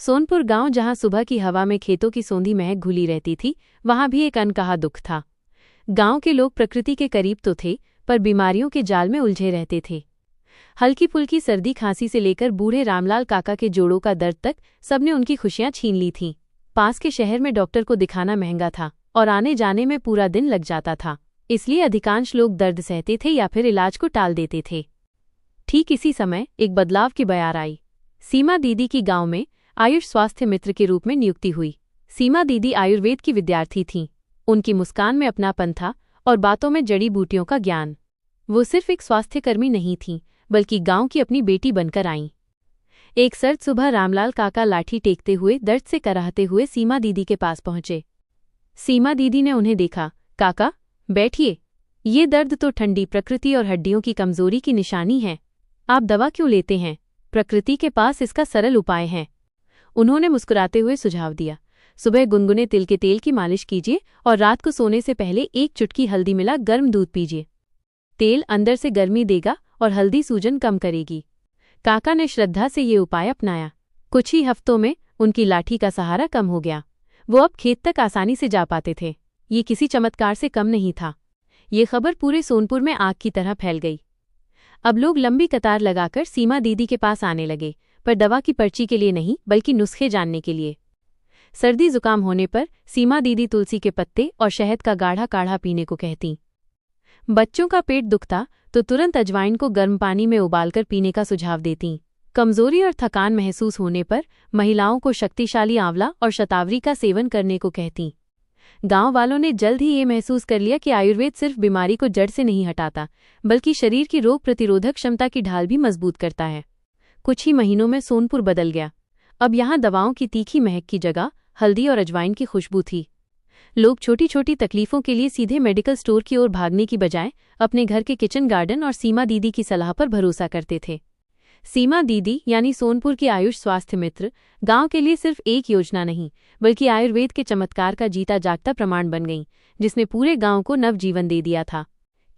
सोनपुर गांव, जहां सुबह की हवा में खेतों की सोंधी महक घुली रहती थी, वहां भी एक अनकहा दुख था। गांव के लोग प्रकृति के करीब तो थे, पर बीमारियों के जाल में उलझे रहते थे। हल्की फुल्की सर्दी खांसी से लेकर बूढ़े रामलाल काका के जोड़ों का दर्द तक सबने उनकी खुशियां छीन ली थीं। पास के शहर में डॉक्टर को दिखाना महंगा था और आने जाने में पूरा दिन लग जाता था, इसलिए अधिकांश लोग दर्द सहते थे या फिर इलाज को टाल देते थे। ठीक इसी समय एक बदलाव की बयार आई। सीमा दीदी की गांव में आयुष स्वास्थ्य मित्र के रूप में नियुक्ति हुई। सीमा दीदी आयुर्वेद की विद्यार्थी थीं। उनकी मुस्कान में अपनापन था और बातों में जड़ी बूटियों का ज्ञान। वो सिर्फ एक स्वास्थ्यकर्मी नहीं थीं, बल्कि गांव की अपनी बेटी बनकर आईं। एक सर्द सुबह रामलाल काका लाठी टेकते हुए, दर्द से कराहते हुए सीमा दीदी के पास पहुंचे। सीमा दीदी ने उन्हें देखा। काका, बैठिए। ये दर्द तो ठंडी प्रकृति और हड्डियों की कमजोरी की निशानी है। आप दवा क्यों लेते हैं? प्रकृति के पास इसका सरल उपाय है, उन्होंने मुस्कुराते हुए सुझाव दिया। सुबह गुनगुने तिल के तेल की मालिश कीजिए और रात को सोने से पहले एक चुटकी हल्दी मिला गर्म दूध पीजिए। तेल अंदर से गर्मी देगा और हल्दी सूजन कम करेगी। काका ने श्रद्धा से ये उपाय अपनाया। कुछ ही हफ्तों में उनकी लाठी का सहारा कम हो गया। वो अब खेत तक आसानी से जा पाते थे। ये किसी चमत्कार से कम नहीं था। ये खबर पूरे सोनपुर में आग की तरह फैल गई। अब लोग लंबी कतार लगाकर सीमा दीदी के पास आने लगे, पर दवा की पर्ची के लिए नहीं, बल्कि नुस्खे जानने के लिए। सर्दी जुकाम होने पर सीमा दीदी तुलसी के पत्ते और शहद का गाढ़ा काढ़ा पीने को कहती। बच्चों का पेट दुखता तो तुरंत अजवाइन को गर्म पानी में उबालकर पीने का सुझाव देती। कमजोरी और थकान महसूस होने पर महिलाओं को शक्तिशाली आंवला और शतावरी का सेवन करने को कहती। गांव वालों ने जल्द ही ये महसूस कर लिया कि आयुर्वेद सिर्फ बीमारी को जड़ से नहीं हटाता, बल्कि शरीर की रोग प्रतिरोधक क्षमता की ढाल भी मजबूत करता है। कुछ ही महीनों में सोनपुर बदल गया। अब यहाँ दवाओं की तीखी महक की जगह हल्दी और अजवाइन की खुशबू थी। लोग छोटी छोटी तकलीफों के लिए सीधे मेडिकल स्टोर की ओर भागने की बजाय अपने घर के किचन गार्डन और सीमा दीदी की सलाह पर भरोसा करते थे। सीमा दीदी यानी सोनपुर की आयुष स्वास्थ्य मित्र गांव के लिए सिर्फ एक योजना नहीं, बल्कि आयुर्वेद के चमत्कार का जीता जागता प्रमाण बन गईं, जिसने पूरे गांव को नवजीवन दे दिया था।